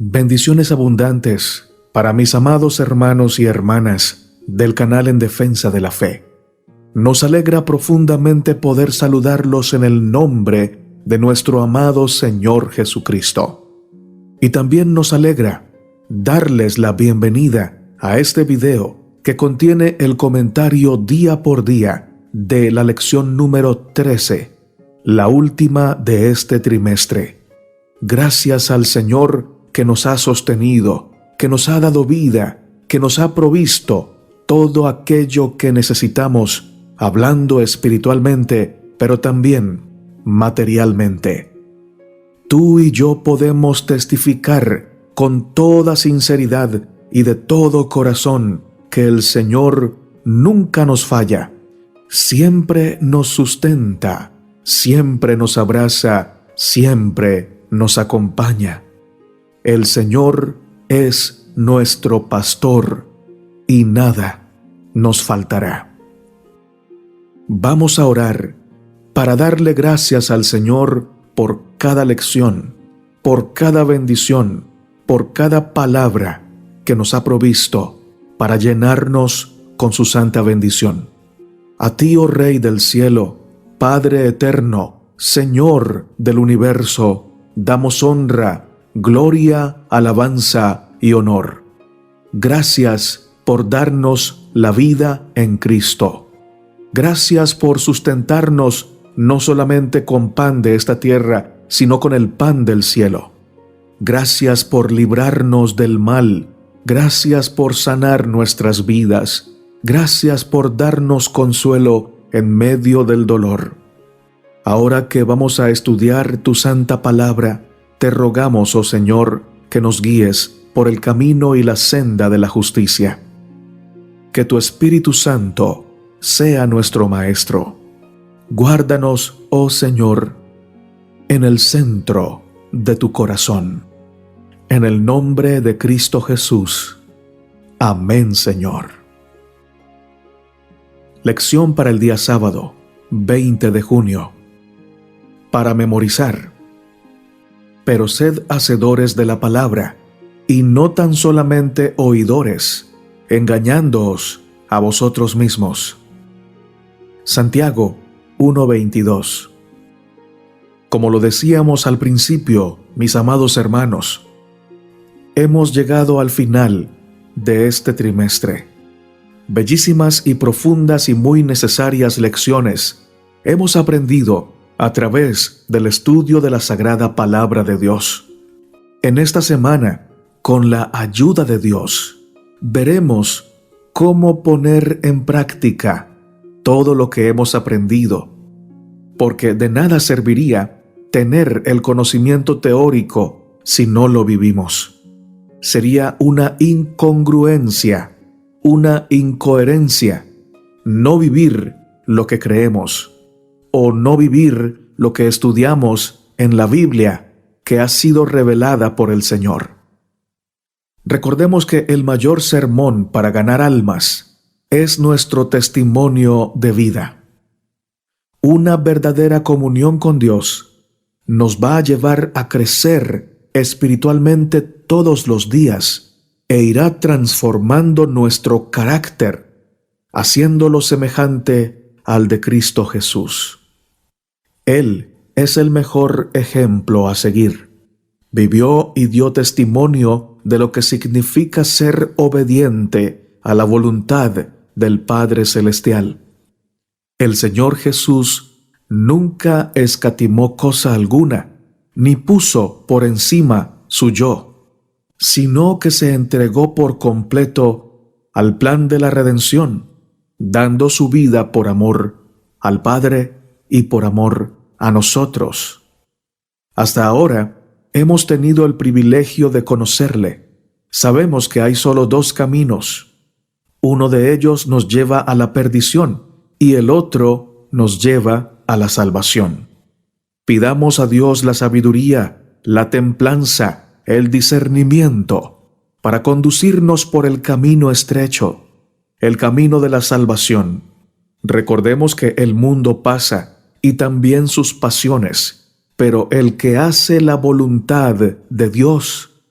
Bendiciones abundantes para mis amados hermanos y hermanas del canal En Defensa de la Fe. Nos alegra profundamente poder saludarlos en el nombre de nuestro amado Señor Jesucristo. Y también nos alegra darles la bienvenida a este video que contiene el comentario día por día de la lección número 13, la última de este trimestre. Gracias al Señor que nos ha sostenido, que nos ha dado vida, que nos ha provisto todo aquello que necesitamos, hablando espiritualmente, pero también materialmente. Tú y yo podemos testificar con toda sinceridad y de todo corazón que el Señor nunca nos falla, siempre nos sustenta, siempre nos abraza, siempre nos acompaña. El Señor es nuestro pastor y nada nos faltará. Vamos a orar para darle gracias al Señor por cada lección, por cada bendición, por cada palabra que nos ha provisto para llenarnos con su santa bendición. A ti, oh Rey del cielo, Padre eterno, Señor del universo, damos honra, gloria, alabanza y honor. Gracias por darnos la vida en Cristo. Gracias por sustentarnos no solamente con pan de esta tierra, sino con el pan del cielo. Gracias por librarnos del mal. Gracias por sanar nuestras vidas. Gracias por darnos consuelo en medio del dolor. Ahora que vamos a estudiar tu santa palabra, te rogamos, oh Señor, que nos guíes por el camino y la senda de la justicia. Que tu Espíritu Santo sea nuestro Maestro. Guárdanos, oh Señor, en el centro de tu corazón. En el nombre de Cristo Jesús. Amén, Señor. Lección para el día sábado, 20 de junio. Para memorizar. Pero sed hacedores de la palabra, y no tan solamente oidores, engañándoos a vosotros mismos. Santiago 1:22. Como lo decíamos al principio, mis amados hermanos, hemos llegado al final de este trimestre. Bellísimas y profundas y muy necesarias lecciones hemos aprendido a través del estudio de la Sagrada Palabra de Dios. En esta semana, con la ayuda de Dios, veremos cómo poner en práctica todo lo que hemos aprendido, porque de nada serviría tener el conocimiento teórico si no lo vivimos. Sería una incongruencia, una incoherencia, no vivir lo que creemos, o no vivir lo que estudiamos en la Biblia que ha sido revelada por el Señor. Recordemos que el mayor sermón para ganar almas es nuestro testimonio de vida. Una verdadera comunión con Dios nos va a llevar a crecer espiritualmente todos los días e irá transformando nuestro carácter, haciéndolo semejante al de Cristo Jesús. Él es el mejor ejemplo a seguir. Vivió y dio testimonio de lo que significa ser obediente a la voluntad del Padre Celestial. El Señor Jesús nunca escatimó cosa alguna, ni puso por encima su yo, sino que se entregó por completo al plan de la redención, dando su vida por amor al Padre y por amor a nosotros. Hasta ahora hemos tenido el privilegio de conocerle. Sabemos que hay solo dos caminos. Uno de ellos nos lleva a la perdición y el otro nos lleva a la salvación. Pidamos a Dios la sabiduría, la templanza, el discernimiento para conducirnos por el camino estrecho, el camino de la salvación. Recordemos que el mundo pasa y también sus pasiones, pero el que hace la voluntad de Dios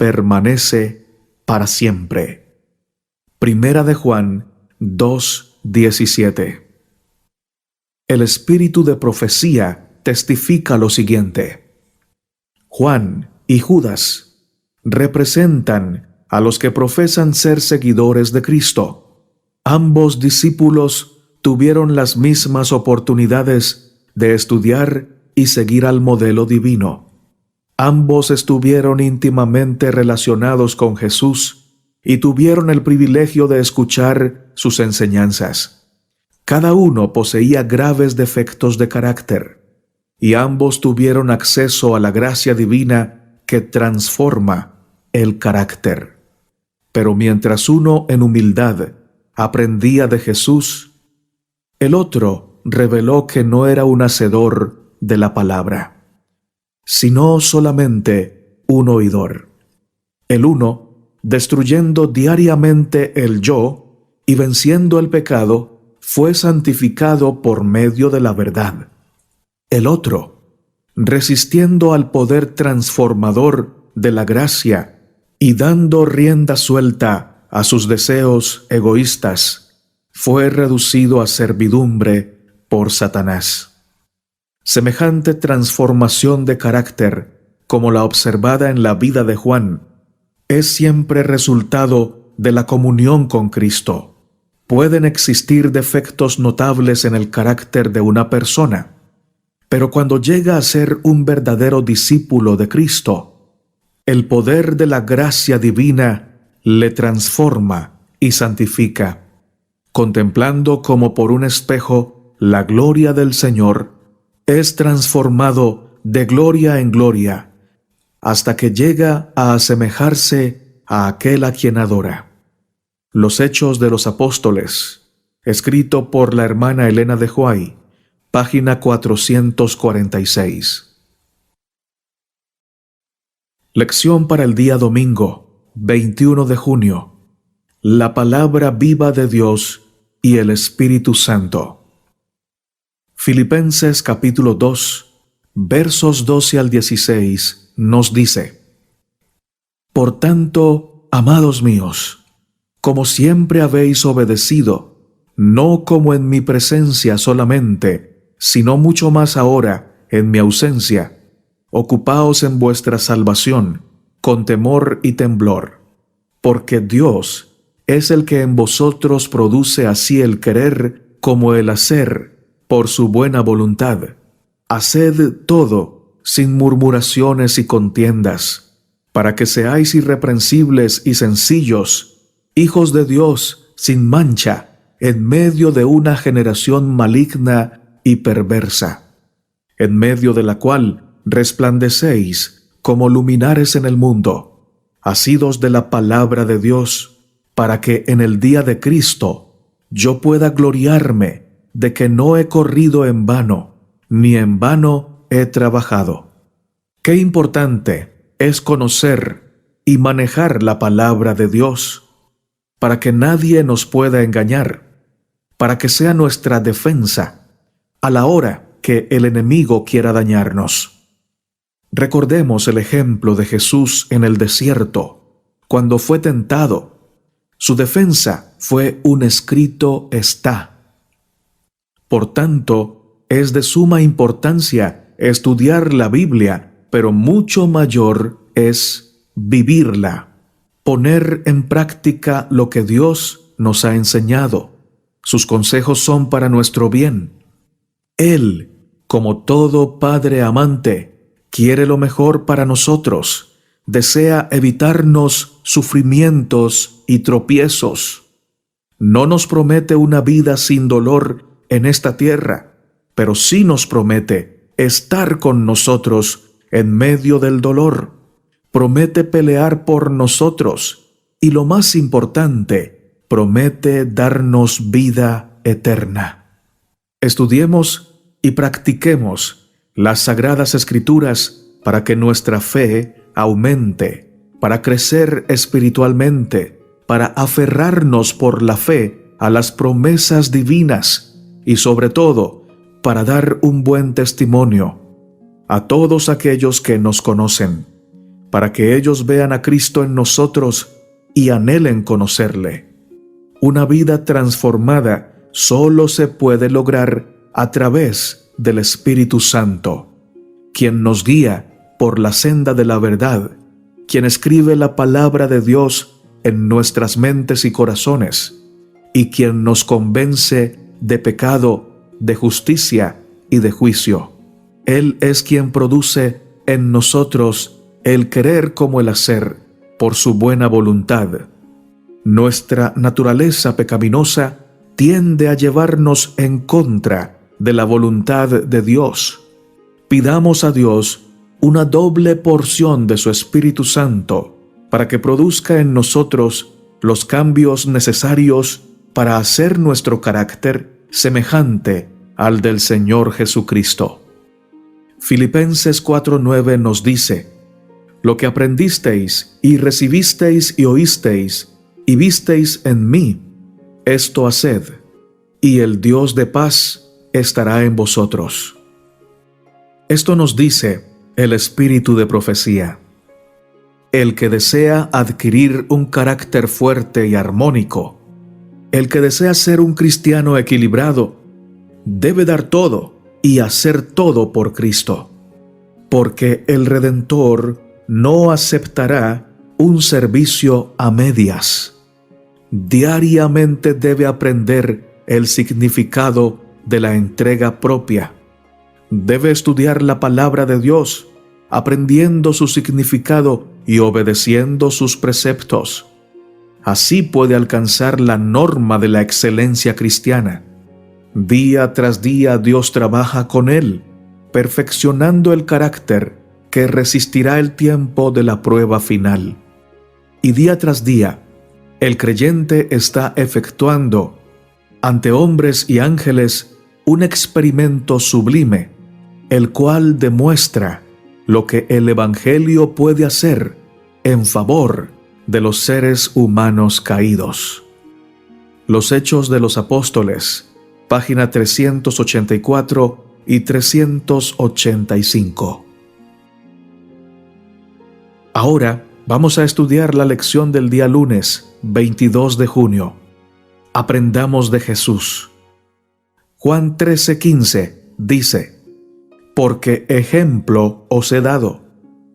permanece para siempre. Primera de Juan 2:17. El espíritu de profecía testifica lo siguiente: Juan y Judas representan a los que profesan ser seguidores de Cristo. Ambos discípulos tuvieron las mismas oportunidades de estudiar y seguir al modelo divino. Ambos estuvieron íntimamente relacionados con Jesús y tuvieron el privilegio de escuchar sus enseñanzas. Cada uno poseía graves defectos de carácter, y ambos tuvieron acceso a la gracia divina que transforma el carácter. Pero mientras uno en humildad aprendía de Jesús, el otro reveló que no era un hacedor de la palabra, sino solamente un oidor. El uno, destruyendo diariamente el yo y venciendo el pecado, fue santificado por medio de la verdad. El otro, resistiendo al poder transformador de la gracia y dando rienda suelta a sus deseos egoístas, fue reducido a servidumbre por Satanás. Semejante transformación de carácter, como la observada en la vida de Juan, es siempre resultado de la comunión con Cristo. Pueden existir defectos notables en el carácter de una persona, pero cuando llega a ser un verdadero discípulo de Cristo, el poder de la gracia divina le transforma y santifica. Contemplando como por un espejo la gloria del Señor, es transformado de gloria en gloria, hasta que llega a asemejarse a aquel a quien adora. Los Hechos de los Apóstoles, escrito por la hermana Elena de Huay, página 446. Lección para el día domingo, 21 de junio. La palabra viva de Dios y el Espíritu Santo. Filipenses capítulo 2, versos 12 al 16, nos dice: Por tanto, amados míos, como siempre habéis obedecido, no como en mi presencia solamente, sino mucho más ahora en mi ausencia, ocupaos en vuestra salvación, con temor y temblor, porque Dios es el que en vosotros produce así el querer como el hacer, por su buena voluntad. Haced todo sin murmuraciones y contiendas, para que seáis irreprensibles y sencillos, hijos de Dios sin mancha, en medio de una generación maligna y perversa, en medio de la cual resplandecéis como luminares en el mundo, asidos de la palabra de Dios, para que en el día de Cristo yo pueda gloriarme de que no he corrido en vano, ni en vano he trabajado. Qué importante es conocer y manejar la palabra de Dios, para que nadie nos pueda engañar, para que sea nuestra defensa a la hora que el enemigo quiera dañarnos. Recordemos el ejemplo de Jesús en el desierto, cuando fue tentado. Su defensa fue un escrito está. Por tanto, es de suma importancia estudiar la Biblia, pero mucho mayor es vivirla, poner en práctica lo que Dios nos ha enseñado. Sus consejos son para nuestro bien. Él, como todo padre amante, quiere lo mejor para nosotros, desea evitarnos sufrimientos y tropiezos. No nos promete una vida sin dolor en esta tierra, pero sí nos promete estar con nosotros en medio del dolor. Promete pelear por nosotros y, lo más importante, promete darnos vida eterna. Estudiemos y practiquemos las Sagradas Escrituras para que nuestra fe aumente, para crecer espiritualmente, para aferrarnos por la fe a las promesas divinas y, sobre todo, para dar un buen testimonio a todos aquellos que nos conocen, para que ellos vean a Cristo en nosotros y anhelen conocerle. Una vida transformada solo se puede lograr a través del Espíritu Santo, quien nos guía por la senda de la verdad, quien escribe la palabra de Dios en nuestras mentes y corazones, y quien nos convence de pecado, de justicia y de juicio. Él es quien produce en nosotros el querer como el hacer, por su buena voluntad. Nuestra naturaleza pecaminosa tiende a llevarnos en contra de la voluntad de Dios. Pidamos a Dios una doble porción de su Espíritu Santo para que produzca en nosotros los cambios necesarios para hacer nuestro carácter semejante al del Señor Jesucristo. Filipenses 4:9 nos dice: lo que aprendisteis y recibisteis y oísteis y visteis en mí, esto haced, y el Dios de paz estará en vosotros. Esto nos dice el espíritu de profecía. El que desea adquirir un carácter fuerte y armónico, el que desea ser un cristiano equilibrado, debe dar todo y hacer todo por Cristo, porque el Redentor no aceptará un servicio a medias. Diariamente debe aprender el significado de la entrega propia. Debe estudiar la palabra de Dios, aprendiendo su significado y obedeciendo sus preceptos. Así puede alcanzar la norma de la excelencia cristiana. Día tras día Dios trabaja con él, perfeccionando el carácter que resistirá el tiempo de la prueba final. Y día tras día, el creyente está efectuando, ante hombres y ángeles, un experimento sublime, el cual demuestra lo que el Evangelio puede hacer en favor de los seres humanos caídos. Los Hechos de los Apóstoles, página 384 y 385. Ahora vamos a estudiar la lección del día lunes, 22 de junio. Aprendamos de Jesús. Juan 13:15 dice: porque ejemplo os he dado,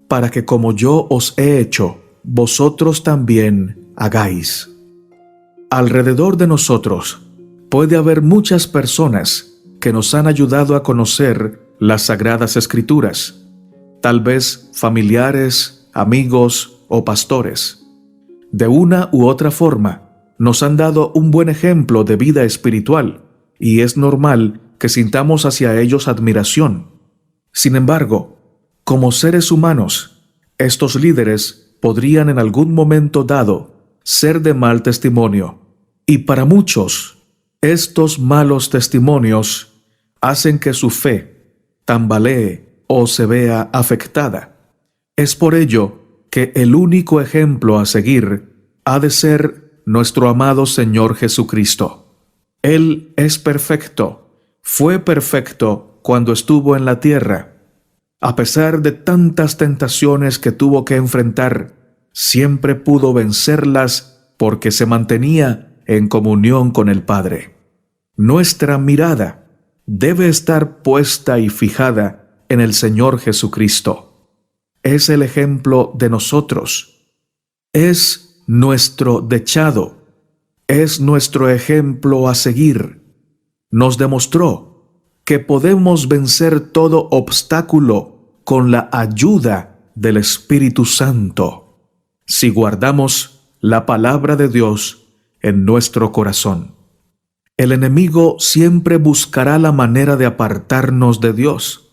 para que como yo os he hecho, vosotros también hagáis. Alrededor de nosotros puede haber muchas personas que nos han ayudado a conocer las Sagradas Escrituras, tal vez familiares, amigos o pastores. De una u otra forma, nos han dado un buen ejemplo de vida espiritual, y es normal que sintamos hacia ellos admiración. Sin embargo, como seres humanos, estos líderes podrían en algún momento dado ser de mal testimonio, y para muchos, estos malos testimonios hacen que su fe tambalee o se vea afectada. Es por ello que el único ejemplo a seguir ha de ser nuestro amado Señor Jesucristo. Él es perfecto, fue perfecto cuando estuvo en la tierra. A pesar de tantas tentaciones que tuvo que enfrentar, siempre pudo vencerlas porque se mantenía en comunión con el Padre. Nuestra mirada debe estar puesta y fijada en el Señor Jesucristo. Es el ejemplo de nosotros. Es nuestro dechado. Es nuestro ejemplo a seguir. Nos demostró que podemos vencer todo obstáculo con la ayuda del Espíritu Santo, si guardamos la palabra de Dios en nuestro corazón. El enemigo siempre buscará la manera de apartarnos de Dios.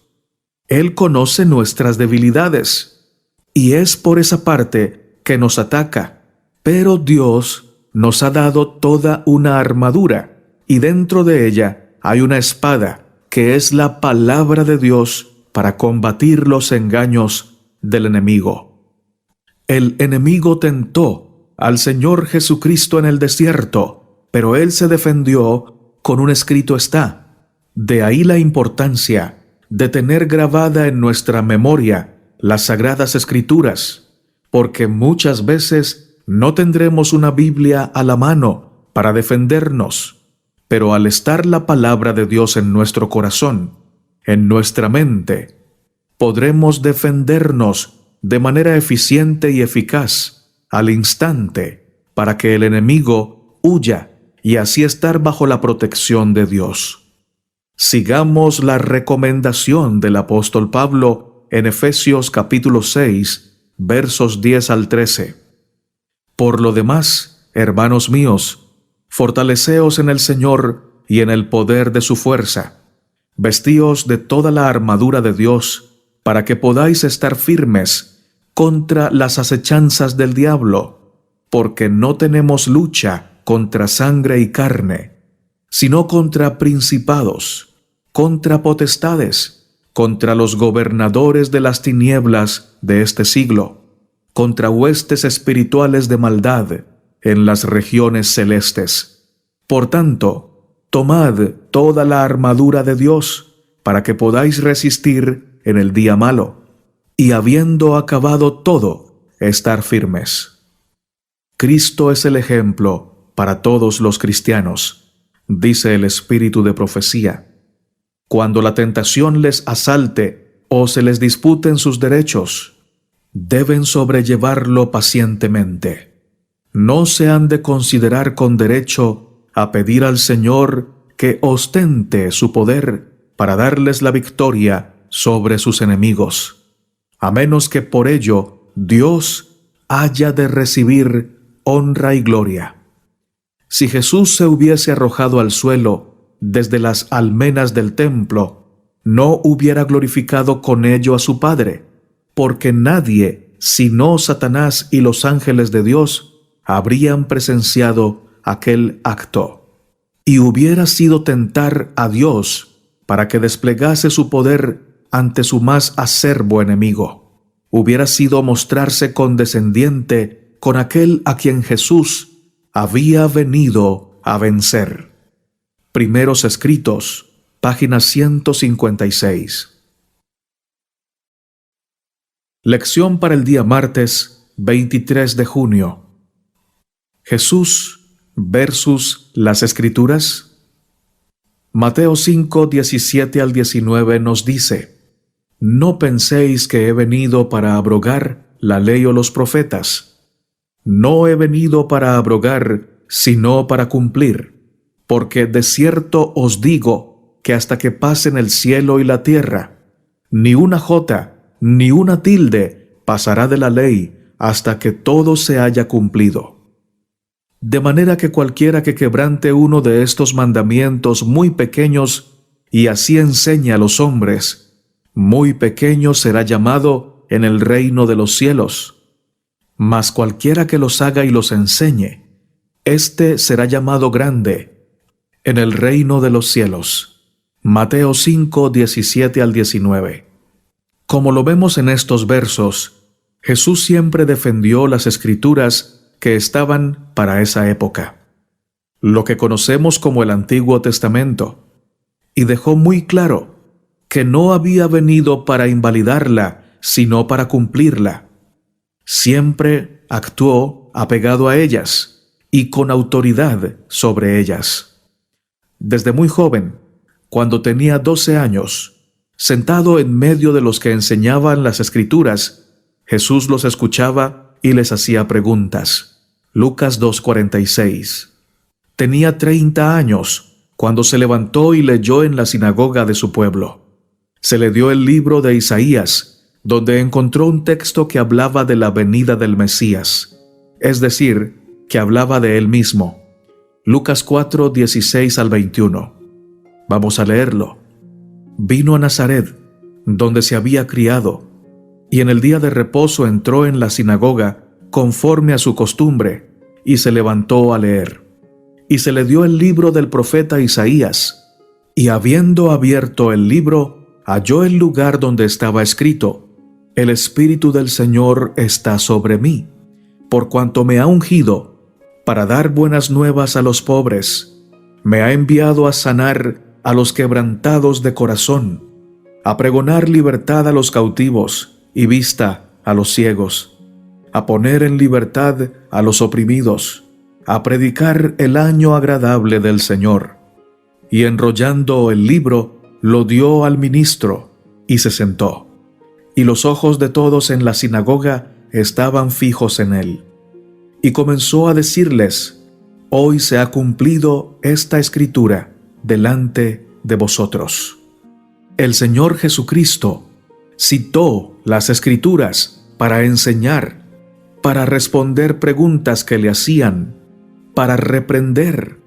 Él conoce nuestras debilidades, y es por esa parte que nos ataca, pero Dios nos ha dado toda una armadura, y dentro de ella hay una espada, que es la palabra de Dios para combatir los engaños del enemigo. El enemigo tentó al Señor Jesucristo en el desierto, pero Él se defendió con un escrito está. De ahí la importancia de tener grabada en nuestra memoria las Sagradas Escrituras, porque muchas veces no tendremos una Biblia a la mano para defendernos, pero al estar la palabra de Dios en nuestro corazón, en nuestra mente, podremos defendernos de manera eficiente y eficaz al instante para que el enemigo huya y así estar bajo la protección de Dios. Sigamos la recomendación del apóstol Pablo en Efesios capítulo 6, versos 10 al 13. Por lo demás, hermanos míos, fortaleceos en el Señor y en el poder de su fuerza. Vestíos de toda la armadura de Dios, para que podáis estar firmes contra las acechanzas del diablo, porque no tenemos lucha contra sangre y carne, sino contra principados, contra potestades, contra los gobernadores de las tinieblas de este siglo, contra huestes espirituales de maldad en las regiones celestes. Por tanto, tomad toda la armadura de Dios, para que podáis resistir en el día malo, y habiendo acabado todo, estar firmes. Cristo es el ejemplo para todos los cristianos, dice el Espíritu de profecía. Cuando la tentación les asalte o se les disputen sus derechos, deben sobrellevarlo pacientemente. No se han de considerar con derecho a pedir al Señor que ostente su poder para darles la victoria sobre sus enemigos, a menos que por ello Dios haya de recibir honra y gloria. Si Jesús se hubiese arrojado al suelo desde las almenas del templo, no hubiera glorificado con ello a su Padre, porque nadie, sino Satanás y los ángeles de Dios, habrían presenciado aquel acto. Y hubiera sido tentar a Dios para que desplegase su poder ante su más acerbo enemigo. Hubiera sido mostrarse condescendiente con aquel a quien Jesús había venido a vencer. Primeros Escritos, página 156. Lección para el día martes 23 de junio. Jesús versus las Escrituras. Mateo 5, 17 al 19 nos dice: No penséis que he venido para abrogar la ley o los profetas. No he venido para abrogar, sino para cumplir. Porque de cierto os digo que hasta que pasen el cielo y la tierra, ni una jota, ni una tilde pasará de la ley hasta que todo se haya cumplido. De manera que cualquiera que quebrante uno de estos mandamientos muy pequeños y así enseñe a los hombres, muy pequeño será llamado en el reino de los cielos. Mas cualquiera que los haga y los enseñe, éste será llamado grande en el reino de los cielos. Mateo 5, 17 al 19. Como lo vemos en estos versos, Jesús siempre defendió las Escrituras que estaban para esa época, lo que conocemos como el Antiguo Testamento, y dejó muy claro que no había venido para invalidarla, sino para cumplirla. Siempre actuó apegado a ellas y con autoridad sobre ellas. Desde muy joven, cuando tenía 12 años, sentado en medio de los que enseñaban las Escrituras, Jesús los escuchaba y les hacía preguntas. Lucas 2:46. Tenía 30 años cuando se levantó y leyó en la sinagoga de su pueblo. Se le dio el libro de Isaías, donde encontró un texto que hablaba de la venida del Mesías, es decir, que hablaba de él mismo. Lucas 4, 16 al 21. Vamos a leerlo. Vino a Nazaret, donde se había criado, y en el día de reposo entró en la sinagoga, conforme a su costumbre, y se levantó a leer. Y se le dio el libro del profeta Isaías, y habiendo abierto el libro, halló el lugar donde estaba escrito: El Espíritu del Señor está sobre mí, por cuanto me ha ungido para dar buenas nuevas a los pobres. Me ha enviado a sanar a los quebrantados de corazón, a pregonar libertad a los cautivos y vista a los ciegos, a poner en libertad a los oprimidos, a predicar el año agradable del Señor. Y enrollando el libro, lo dio al ministro, y se sentó. Y los ojos de todos en la sinagoga estaban fijos en él. Y comenzó a decirles: Hoy se ha cumplido esta escritura delante de vosotros. El Señor Jesucristo citó las Escrituras para enseñar, para responder preguntas que le hacían, para reprender,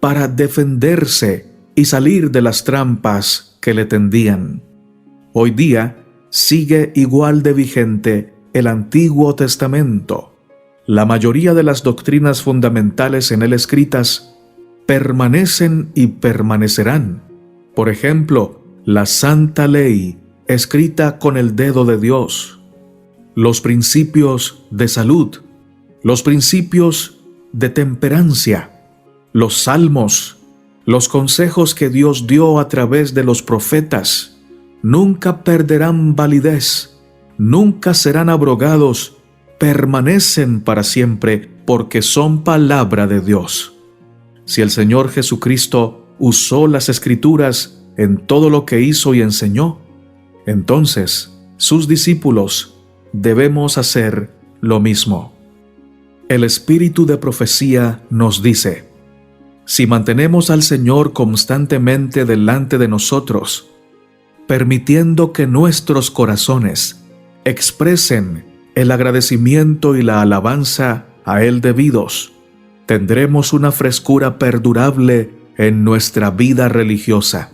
para defenderse y salir de las trampas que le tendían. Hoy día sigue igual de vigente el Antiguo Testamento. La mayoría de las doctrinas fundamentales en él escritas permanecen y permanecerán. Por ejemplo, la Santa Ley, escrita con el dedo de Dios, los principios de salud, los principios de temperancia, los salmos, los consejos que Dios dio a través de los profetas, nunca perderán validez, nunca serán abrogados, permanecen para siempre porque son palabra de Dios. Si el Señor Jesucristo usó las Escrituras en todo lo que hizo y enseñó, entonces sus discípulos debemos hacer lo mismo. El espíritu de profecía nos dice: si mantenemos al Señor constantemente delante de nosotros, permitiendo que nuestros corazones expresen el agradecimiento y la alabanza a Él debidos, tendremos una frescura perdurable en nuestra vida religiosa.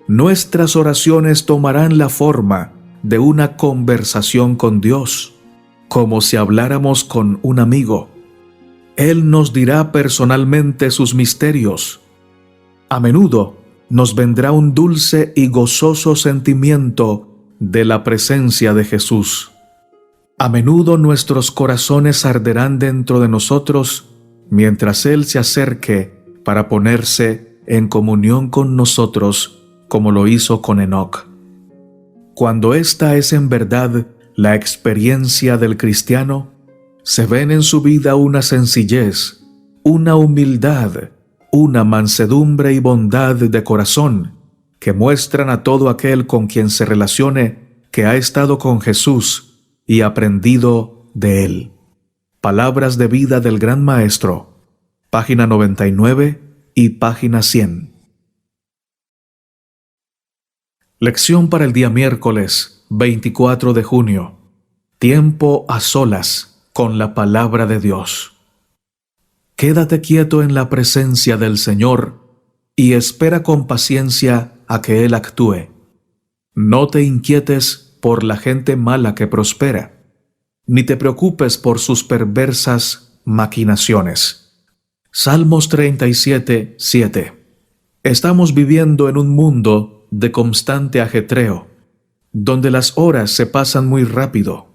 Nuestras oraciones tomarán la forma de una conversación con Dios, como si habláramos con un amigo. Él nos dirá personalmente sus misterios. A menudo nos vendrá un dulce y gozoso sentimiento de la presencia de Jesús. A menudo nuestros corazones arderán dentro de nosotros mientras Él se acerque para ponerse en comunión con nosotros, como lo hizo con Enoc. Cuando esta es en verdad la experiencia del cristiano, se ven en su vida una sencillez, una humildad, una mansedumbre y bondad de corazón que muestran a todo aquel con quien se relacione que ha estado con Jesús y aprendido de Él. Palabras de vida del Gran Maestro, página 99 y página 100. Lección para el día miércoles 24 de junio. Tiempo a solas con la palabra de Dios. Quédate quieto en la presencia del Señor y espera con paciencia a que Él actúe. No te inquietes por la gente mala que prospera, ni te preocupes por sus perversas maquinaciones. Salmos 37, 7. Estamos viviendo en un mundo de constante ajetreo, donde las horas se pasan muy rápido.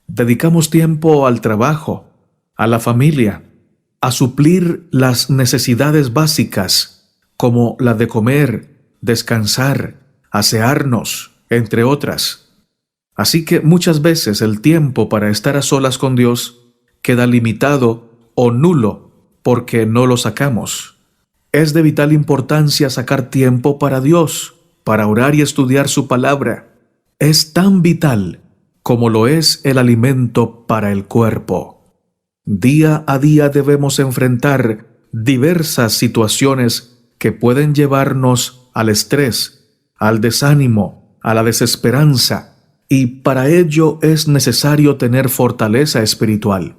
Dedicamos tiempo al trabajo, a la familia, a suplir las necesidades básicas, como la de comer, descansar, asearnos, entre otras. Así que muchas veces el tiempo para estar a solas con Dios queda limitado o nulo porque no lo sacamos. Es de vital importancia sacar tiempo para Dios, para orar y estudiar su palabra. Es tan vital como lo es el alimento para el cuerpo. Día a día debemos enfrentar diversas situaciones que pueden llevarnos al estrés, al desánimo, a la desesperanza, y para ello es necesario tener fortaleza espiritual.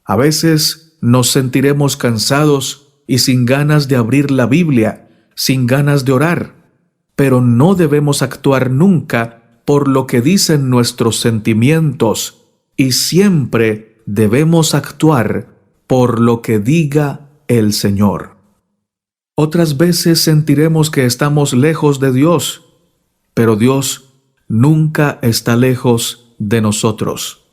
A veces nos sentiremos cansados y sin ganas de abrir la Biblia, sin ganas de orar, pero no debemos actuar nunca por lo que dicen nuestros sentimientos y siempre debemos actuar por lo que diga el Señor. Otras veces sentiremos que estamos lejos de Dios, pero Dios nunca está lejos de nosotros.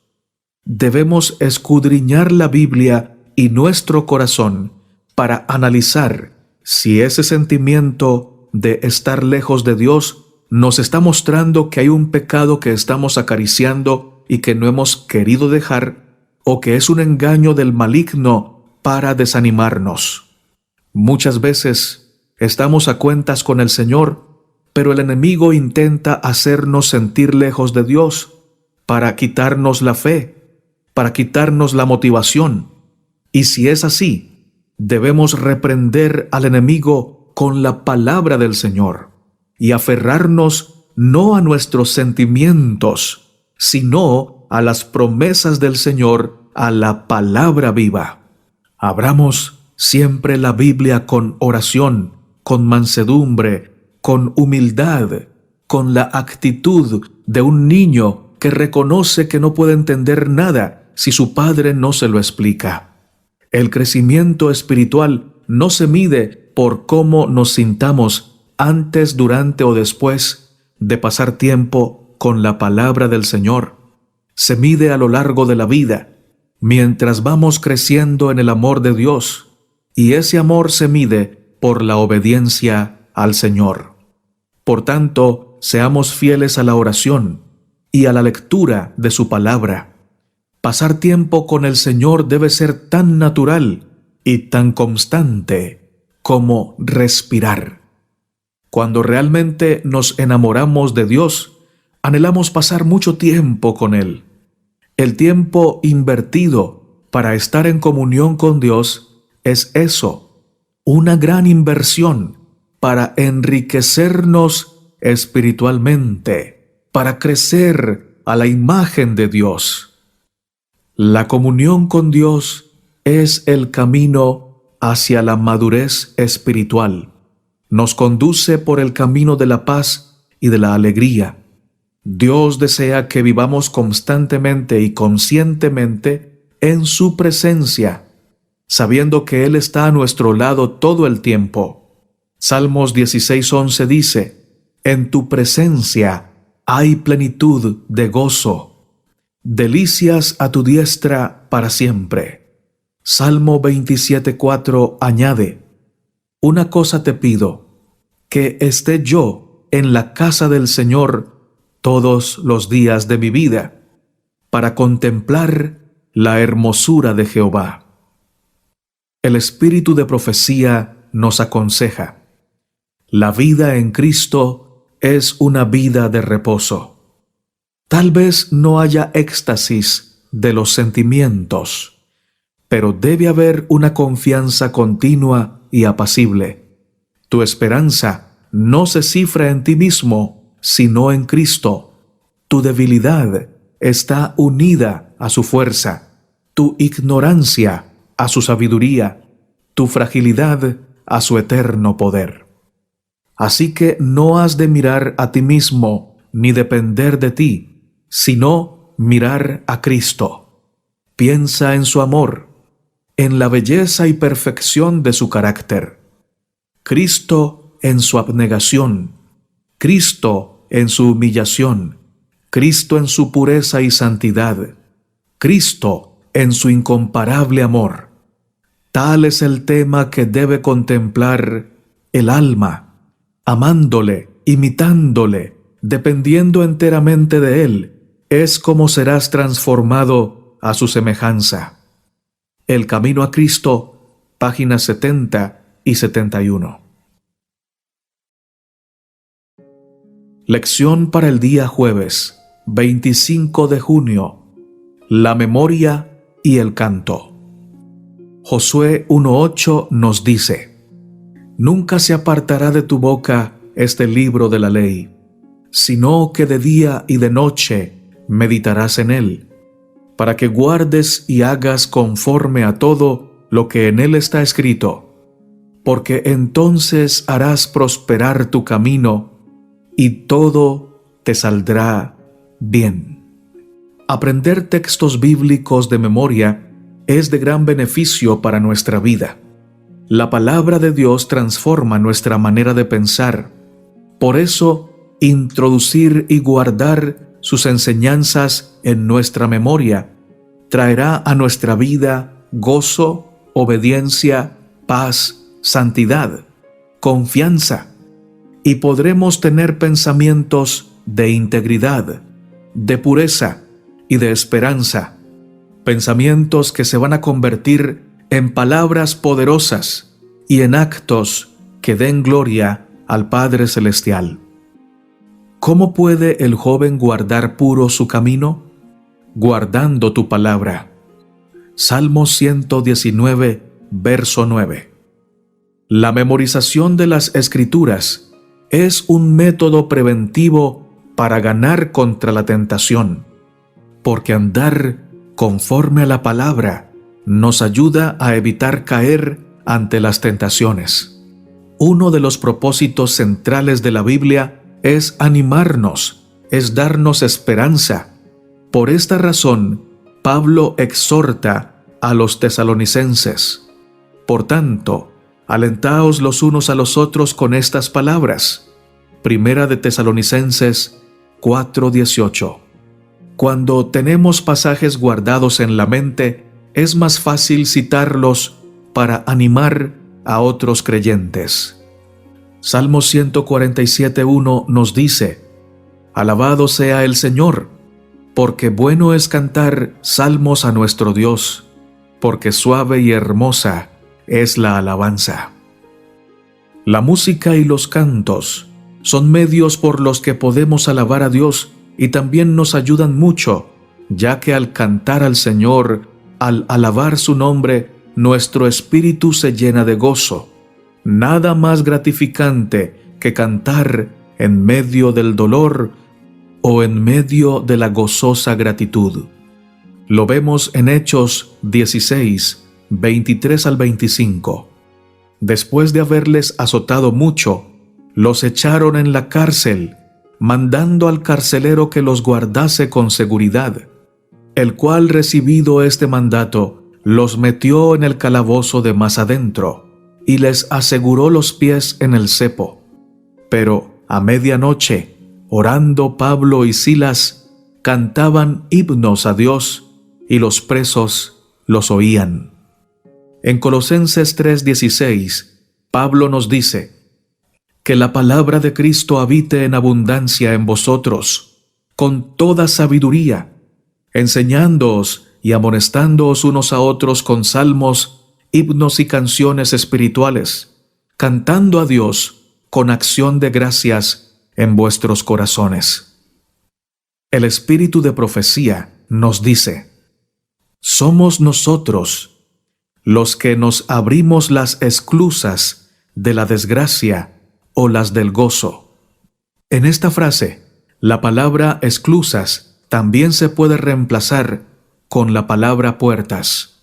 Debemos escudriñar la Biblia y nuestro corazón para analizar si ese sentimiento de estar lejos de Dios nos está mostrando que hay un pecado que estamos acariciando y que no hemos querido dejar, o que es un engaño del maligno para desanimarnos. Muchas veces estamos a cuentas con el Señor, pero el enemigo intenta hacernos sentir lejos de Dios para quitarnos la fe, para quitarnos la motivación. Y si es así, debemos reprender al enemigo con la palabra del Señor y aferrarnos no a nuestros sentimientos, sino a las promesas del Señor, a la palabra viva. Abramos siempre la Biblia con oración, con mansedumbre, con humildad, con la actitud de un niño que reconoce que no puede entender nada si su padre no se lo explica. El crecimiento espiritual no se mide por cómo nos sintamos antes, durante o después de pasar tiempo con la palabra del Señor. Se mide a lo largo de la vida, mientras vamos creciendo en el amor de Dios, y ese amor se mide por la obediencia al Señor. Por tanto, seamos fieles a la oración y a la lectura de su palabra. Pasar tiempo con el Señor debe ser tan natural y tan constante como respirar. Cuando realmente nos enamoramos de Dios, anhelamos pasar mucho tiempo con Él. El tiempo invertido para estar en comunión con Dios es eso, una gran inversión para enriquecernos espiritualmente, para crecer a la imagen de Dios. La comunión con Dios es el camino hacia la madurez espiritual. Nos conduce por el camino de la paz y de la alegría. Dios desea que vivamos constantemente y conscientemente en su presencia, sabiendo que Él está a nuestro lado todo el tiempo. Salmos 16:11 dice: «En tu presencia hay plenitud de gozo, delicias a tu diestra para siempre». Salmo 27:4 añade: «Una cosa te pido, que esté yo en la casa del Señor todos los días de mi vida, para contemplar la hermosura de Jehová». El espíritu de profecía nos aconseja: la vida en Cristo es una vida de reposo. Tal vez no haya éxtasis de los sentimientos, pero debe haber una confianza continua y apacible. Tu esperanza no se cifra en ti mismo, sino en Cristo. Tu debilidad está unida a su fuerza, tu ignorancia a su sabiduría, tu fragilidad a su eterno poder. Así que no has de mirar a ti mismo ni depender de ti, sino mirar a Cristo. Piensa en su amor, en la belleza y perfección de su carácter. Cristo en su abnegación, Cristo en su humillación, Cristo en su pureza y santidad, Cristo en su incomparable amor. Tal es el tema que debe contemplar el alma, amándole, imitándole, dependiendo enteramente de Él, es como serás transformado a su semejanza. El camino a Cristo, páginas 70 y 71. Lección para el día jueves, 25 de junio. La memoria y el canto. Josué 1:8 nos dice: «Nunca se apartará de tu boca este libro de la ley, sino que de día y de noche meditarás en él, para que guardes y hagas conforme a todo lo que en él está escrito, porque entonces harás prosperar tu camino y todo te saldrá bien». Aprender textos bíblicos de memoria es de gran beneficio para nuestra vida. La palabra de Dios transforma nuestra manera de pensar. Por eso, introducir y guardar sus enseñanzas en nuestra memoria traerá a nuestra vida gozo, obediencia, paz, santidad, confianza, y podremos tener pensamientos de integridad, de pureza y de esperanza. pensamientos que se van a convertir en palabras poderosas y en actos que den gloria al Padre Celestial. ¿Cómo puede el joven guardar puro su camino? Guardando tu palabra. Salmo 119, verso 9. La memorización de las Escrituras es un método preventivo para ganar contra la tentación, porque andar conforme a la palabra nos ayuda a evitar caer ante las tentaciones. Uno de los propósitos centrales de la Biblia es animarnos, es darnos esperanza. Por esta razón, Pablo exhorta a los tesalonicenses: por tanto, alentaos los unos a los otros con estas palabras. Primera de Tesalonicenses 4:18. Cuando tenemos pasajes guardados en la mente, es más fácil citarlos para animar a otros creyentes. Salmo 147:1 nos dice: Alabado sea el Señor, porque bueno es cantar salmos a nuestro Dios, porque suave y hermosa es la alabanza. La música y los cantos son medios por los que podemos alabar a Dios y también nos ayudan mucho, ya que al cantar al Señor, al alabar su nombre, nuestro espíritu se llena de gozo. Nada más gratificante que cantar en medio del dolor o en medio de la gozosa gratitud. Lo vemos en Hechos 16, 23 al 25. Después de haberles azotado mucho, los echaron en la cárcel, mandando al carcelero que los guardase con seguridad, el cual, recibido este mandato, los metió en el calabozo de más adentro y les aseguró los pies en el cepo. Pero a medianoche, orando Pablo y Silas, cantaban himnos a Dios, y los presos los oían. En Colosenses 3:16, Pablo nos dice: que la palabra de Cristo habite en abundancia en vosotros, con toda sabiduría, enseñándoos y amonestándoos unos a otros con salmos, himnos y canciones espirituales, cantando a Dios con acción de gracias en vuestros corazones. El espíritu de profecía nos dice: somos nosotros los que nos abrimos las esclusas de la desgracia o las del gozo. En esta frase, la palabra esclusas también se puede reemplazar con la palabra puertas.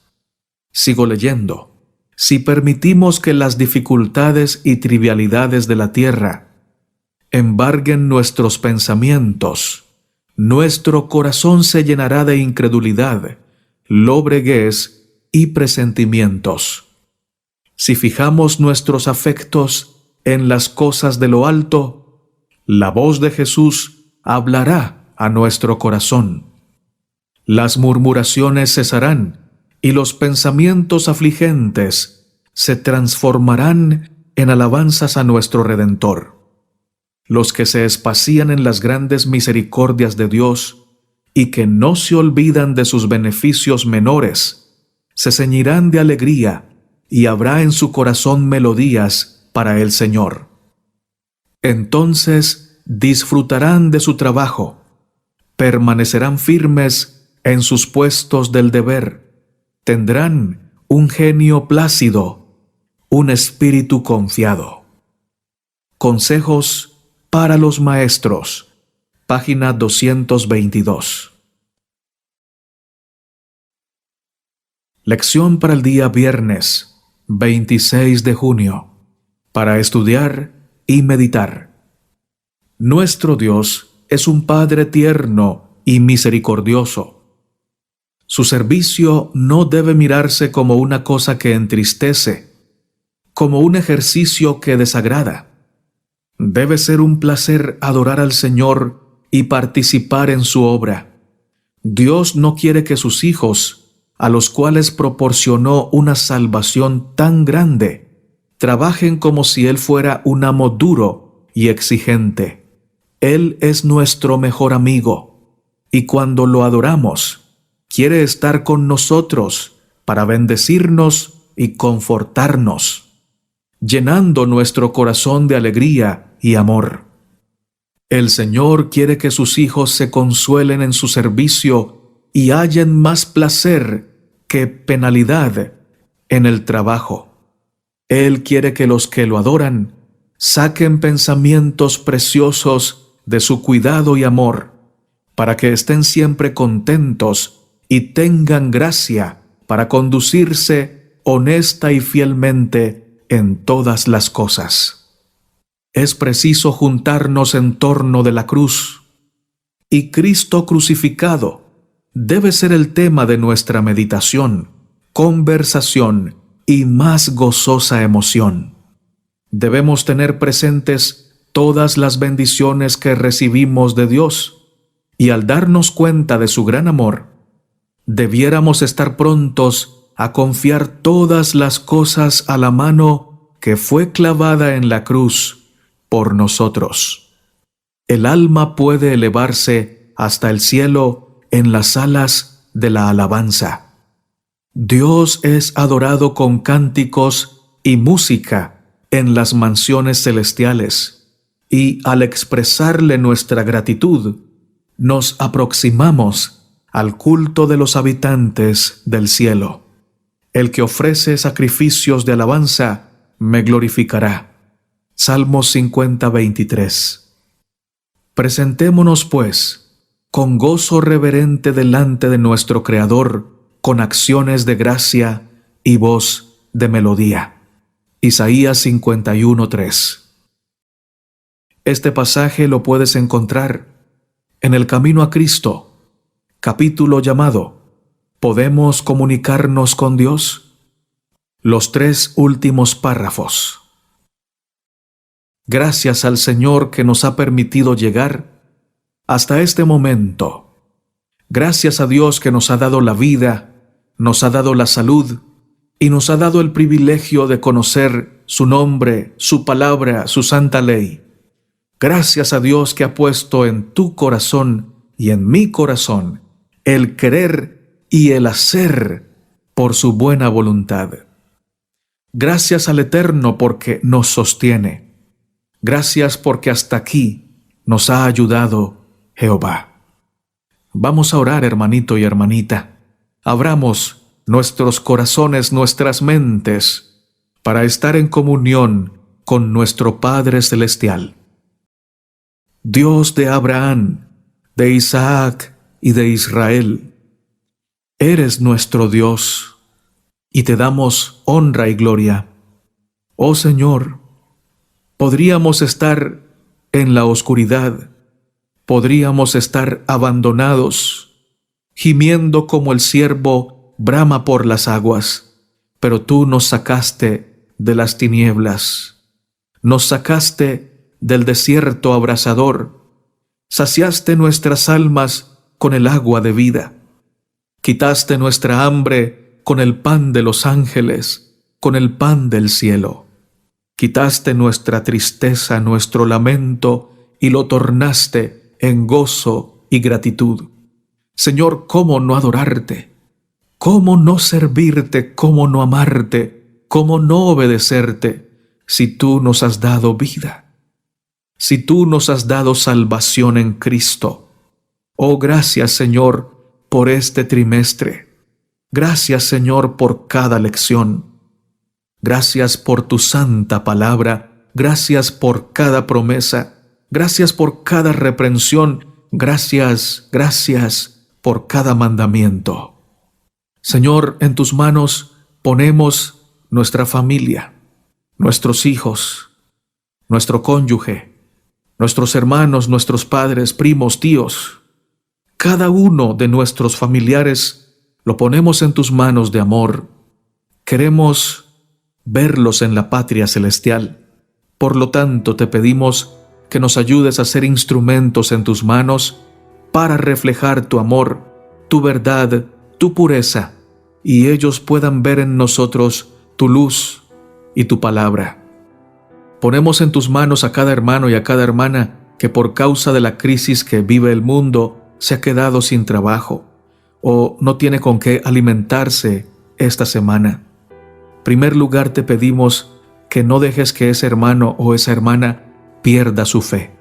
Sigo leyendo. Si permitimos que las dificultades y trivialidades de la tierra embarguen nuestros pensamientos, nuestro corazón se llenará de incredulidad, lobreguez y presentimientos. Si fijamos nuestros afectos en las cosas de lo alto, la voz de Jesús hablará a nuestro corazón. Las murmuraciones cesarán y los pensamientos afligentes se transformarán en alabanzas a nuestro Redentor. Los que se espacían en las grandes misericordias de Dios y que no se olvidan de sus beneficios menores, se ceñirán de alegría y habrá en su corazón melodías para el Señor. Entonces disfrutarán de su trabajo, permanecerán firmes en sus puestos del deber, tendrán un genio plácido, un espíritu confiado. Consejos para los maestros, página 222. Lección para el día viernes, 26 de junio. Para estudiar y meditar. Nuestro Dios es un Padre tierno y misericordioso. Su servicio no debe mirarse como una cosa que entristece, como un ejercicio que desagrada. Debe ser un placer adorar al Señor y participar en su obra. Dios no quiere que sus hijos, a los cuales proporcionó una salvación tan grande, trabajen como si Él fuera un amo duro y exigente. Él es nuestro mejor amigo, y cuando lo adoramos, quiere estar con nosotros para bendecirnos y confortarnos, llenando nuestro corazón de alegría y amor. El Señor quiere que sus hijos se consuelen en su servicio y hallen más placer que penalidad en el trabajo. Él quiere que los que lo adoran saquen pensamientos preciosos de su cuidado y amor, para que estén siempre contentos y tengan gracia para conducirse honesta y fielmente en todas las cosas. Es preciso juntarnos en torno de la cruz, y Cristo crucificado debe ser el tema de nuestra meditación, conversación y más gozosa emoción. Debemos tener presentes todas las bendiciones que recibimos de Dios, y al darnos cuenta de su gran amor, debiéramos estar prontos a confiar todas las cosas a la mano que fue clavada en la cruz por nosotros. El alma puede elevarse hasta el cielo en las alas de la alabanza. Dios es adorado con cánticos y música en las mansiones celestiales, y al expresarle nuestra gratitud, nos aproximamos al culto de los habitantes del cielo. El que ofrece sacrificios de alabanza me glorificará. Salmos 50:23. Presentémonos, pues, con gozo reverente delante de nuestro Creador, con acciones de gracia y voz de melodía. Isaías 51:3. Este pasaje lo puedes encontrar en El Camino a Cristo, capítulo llamado ¿Podemos comunicarnos con Dios? Los 3 últimos párrafos. Gracias al Señor que nos ha permitido llegar hasta este momento. Gracias a Dios que nos ha dado la vida, nos ha dado la salud y nos ha dado el privilegio de conocer su nombre, su palabra, su santa ley. Gracias a Dios que ha puesto en tu corazón y en mi corazón el querer y el hacer por su buena voluntad. Gracias al Eterno porque nos sostiene. Gracias porque hasta aquí nos ha ayudado Jehová. Vamos a orar, hermanito y hermanita. Abramos nuestros corazones, nuestras mentes, para estar en comunión con nuestro Padre Celestial. Dios de Abraham, de Isaac y de Israel, eres nuestro Dios, y te damos honra y gloria. Oh Señor, podríamos estar en la oscuridad, podríamos estar abandonados, gimiendo como el ciervo brama por las aguas, pero tú nos sacaste de las tinieblas, nos sacaste del desierto abrasador, saciaste nuestras almas con el agua de vida, quitaste nuestra hambre con el pan de los ángeles, con el pan del cielo. Quitaste nuestra tristeza, nuestro lamento, y lo tornaste en gozo y gratitud. Señor, ¿cómo no adorarte? ¿Cómo no servirte? ¿Cómo no amarte? ¿Cómo no obedecerte si tú nos has dado vida? Si tú nos has dado salvación en Cristo. Oh, gracias, Señor, por este trimestre. Gracias, Señor, por cada lección. Gracias por tu santa palabra, gracias por cada promesa, gracias por cada reprensión, gracias por cada mandamiento. Señor, en tus manos ponemos nuestra familia, nuestros hijos, nuestro cónyuge, nuestros hermanos, nuestros padres, primos, tíos. Cada uno de nuestros familiares lo ponemos en tus manos de amor. Queremos verlos en la patria celestial. Por lo tanto, te pedimos que nos ayudes a ser instrumentos en tus manos para reflejar tu amor, tu verdad, tu pureza, y ellos puedan ver en nosotros tu luz y tu palabra. Ponemos en tus manos a cada hermano y a cada hermana que por causa de la crisis que vive el mundo se ha quedado sin trabajo, o no tiene con qué alimentarse esta semana. En primer lugar, te pedimos que no dejes que ese hermano o esa hermana pierda su fe.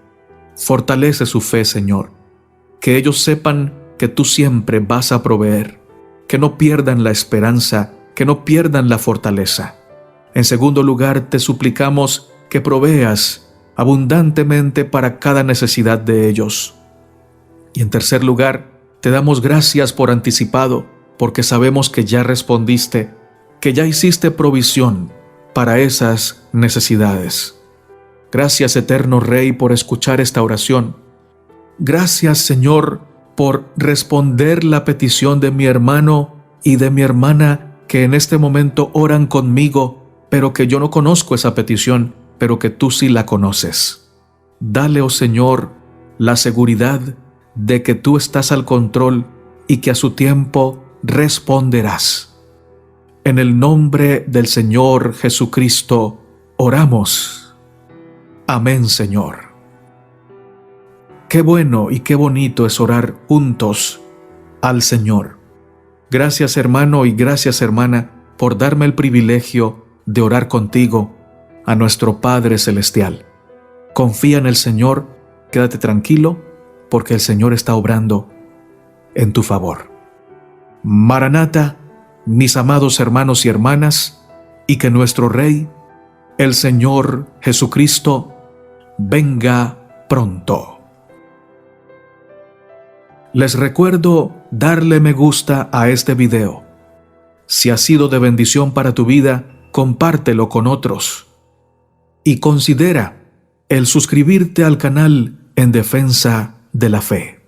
Fortalece su fe, Señor. Que ellos sepan que tú siempre vas a proveer. Que no pierdan la esperanza, que no pierdan la fortaleza. En segundo lugar, te suplicamos que proveas abundantemente para cada necesidad de ellos. Y en tercer lugar, te damos gracias por anticipado, porque sabemos que ya respondiste, que ya hiciste provisión para esas necesidades. Gracias, eterno Rey, por escuchar esta oración. Gracias, Señor, por responder la petición de mi hermano y de mi hermana que en este momento oran conmigo, pero que yo no conozco esa petición, pero que tú sí la conoces. Dale, oh Señor, la seguridad de que tú estás al control y que a su tiempo responderás. En el nombre del Señor Jesucristo oramos. Amén, Señor. Qué bueno y qué bonito es orar juntos al Señor. Gracias, hermano, y gracias, hermana, por darme el privilegio de orar contigo a nuestro Padre Celestial. Confía en el Señor, quédate tranquilo, porque el Señor está obrando en tu favor. Maranata, mis amados hermanos y hermanas, y que nuestro Rey, el Señor Jesucristo, venga pronto. Les recuerdo darle me gusta a este video. Si ha sido de bendición para tu vida, compártelo con otros. Y considera el suscribirte al canal En Defensa de la Fe.